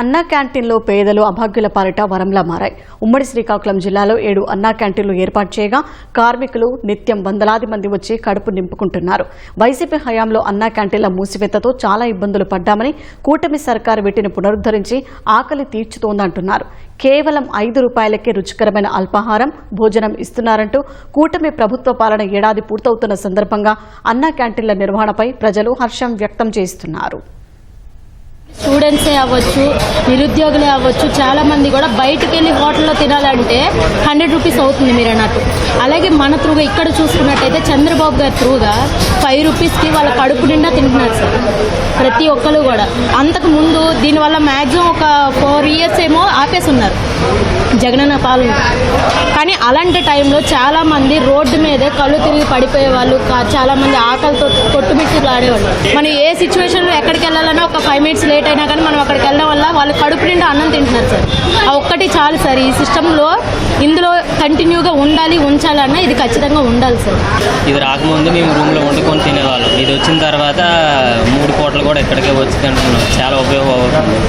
అన్నా క్యాంటీన్లో పేదలు అభాగ్యుల పాలిట వరంలా మారాయి. ఉమ్మడి శ్రీకాకుళం జిల్లాలో 7 అన్నా క్యాంటీన్లు ఏర్పాటు చేయగా కార్మికులు నిత్యం వందలాది మంది వచ్చి కడుపు నింపుకుంటున్నారు. వైసీపీ హయాంలో అన్నా క్యాంటీన్ల మూసివేతతో చాలా ఇబ్బందులు పడ్డామని కూటమి సర్కారు వీటిని పునరుద్ధరించి ఆకలి తీర్చుతోందంటున్నారు. కేవలం 5 రూపాయలకే రుచికరమైన అల్పాహారం భోజనం ఇస్తున్నారంటూ కూటమి ప్రభుత్వ పాలన ఏడాది పూర్తవుతున్న సందర్భంగా అన్నా క్యాంటీన్ల నిర్వహణపై ప్రజలు హర్షం వ్యక్తం చేస్తున్నారు. స్టూడెంట్సే అవ్వచ్చు, నిరుద్యోగులే అవ్వచ్చు, చాలా మంది కూడా బయటకు వెళ్ళి హోటల్లో తినాలంటే 100 రూపీస్ అవుతుంది మీరు అన్నట్టు. అలాగే మన త్రూగా ఇక్కడ చూసుకున్నట్టయితే చంద్రబాబు గారి త్రూగా 5 రూపీస్కి వాళ్ళ కడుపు నిండా తింటున్నారు సార్ ప్రతి ఒక్కరు కూడా. అంతకు ముందు దీనివల్ల మ్యాక్సిమం ఒక 4 years ఏమో ఆపేసి ఉన్నారు జగనన్న పాలన. కానీ అలాంటి టైంలో చాలా మంది రోడ్డు మీదే కళ్ళు తిరిగి పడిపోయే వాళ్ళు, చాలా మంది ఆకలితో కొట్టుమిట్టులు ఆడేవాళ్ళు. మనం ఏ సిచ్యువేషన్లో ఎక్కడికి వెళ్ళాలన్నా ఒక 5 minutes లేట్ అయినా కానీ మనం అక్కడికి వెళ్ళడం వల్ల వాళ్ళు కడుపు నిండా అన్నం తింటున్నారు సార్. ఆ ఒక్కటి చాలు సార్. ఈ సిస్టంలో ఇందులో కంటిన్యూగా ఉండాలి, ఉంచాలన్నా ఇది ఖచ్చితంగా ఉండాలి సార్. ఇది రాకముందు మేము రూమ్లో వండుకొని తినేవాళ్ళం. ఇది వచ్చిన తర్వాత 3 పూటలు కూడా ఇక్కడికే వచ్చి తింటున్నాం. చాలా ఉపయోగపడుతుంది.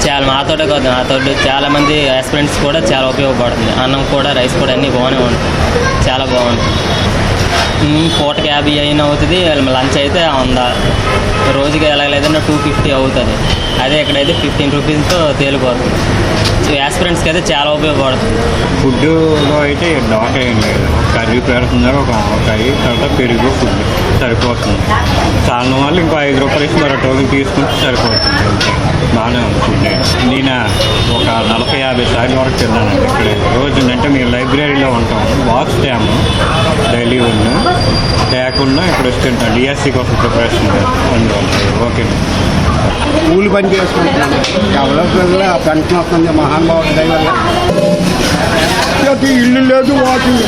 చాలా మాతోటే కాదు, నాతో చాలా మంది ఆస్పిరెంట్స్ కూడా చాలా ఉపయోగపడుతుంది. అన్నం కూడా, రైస్ కూడా అన్నీ బాగానే ఉంటుంది. చాలా బాగుంటుంది. పూటకి 50 అయినా అవుతుంది. లంచ్ అయితే 100, రోజుకి ఎలాగలేదన్నా 250 అవుతుంది. అదే ఇక్కడైతే 15 రూపీస్తో తేలిపోతుంది. ఆస్పిరెంట్స్కి అయితే చాలా ఉపయోగపడుతుంది. ఫుడ్లో అయితే డాట్ ఏం లేదు. కర్రీ పెడుతున్నారు, ఒక ఆవకాయ, తర్వాత పెరుగు, ఫుడ్ సరిపోతుంది. చాలా వాళ్ళు ఇంకో 5 రూపాయలు మరో టోకెన్ తీసుకుంటే సరిపోతుంది. బాగానే ఉంది ఫుడ్. నేను ఒక 40-50 సార్లు వరకు తిన్నానండి ఇక్కడే. రోజు అంటే మేము లైబ్రరీలో ఉంటాం, బాక్స్ తేము డైలీ లేకుండా ఇక్కడ వస్తుంటాం. డిఎస్సి కోసం ప్రిపరేషన్ అందువల్ల ఓకే. కూలి పని చేసుకుంటున్నాను. ఎవరో పిల్లలు ఆ పెన్షన్ వస్తుంది మహానుభావుడు దైవం. ఇల్లు లేదు, వాకింగ్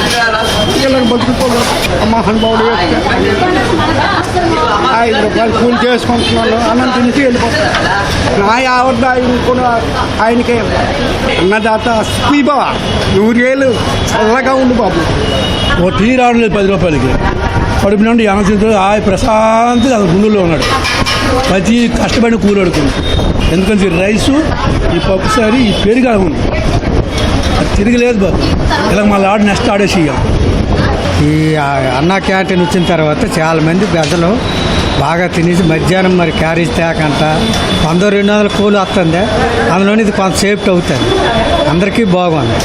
పిల్లలకు బతుకుకోలేదు. మహానుభావుడు 5 రూపాయలు కూలి చేసుకుంటున్నాను. అన్నం తినేసి వెళ్ళిపోతాను. నా ఆవిడ ఆయన కూడా ఆయనకే అన్నదాత స్పీబా 100 ఏళ్ళు చల్లగా ఉంది బాబు. ఓ టీ రావడం 10 రూపాయలకి కడుపు నుండి ఆనందించు ప్రశాంతంగా గుండెల్లో ఉన్నాడు. ప్రతి కష్టపడిన కూలి అడుగుతుంది. ఎందుకంటే రైసు, ఈ పప్పు సారి, ఈ పెరుగు ఉంది, అది తిరగలేదు బాబు. ఇలా మళ్ళీ నెక్స్ట్ ఆడేసి ఈ అన్నా క్యాంటీన్ వచ్చిన తర్వాత చాలామంది ప్రజలు బాగా తినేసి మధ్యాహ్నం మరి క్యారేజ్ తేకంట 100-200 కూలి వస్తుంది. అందులోని ఇది కొంత సేఫ్టీ అవుతుంది. అందరికీ బాగుంది.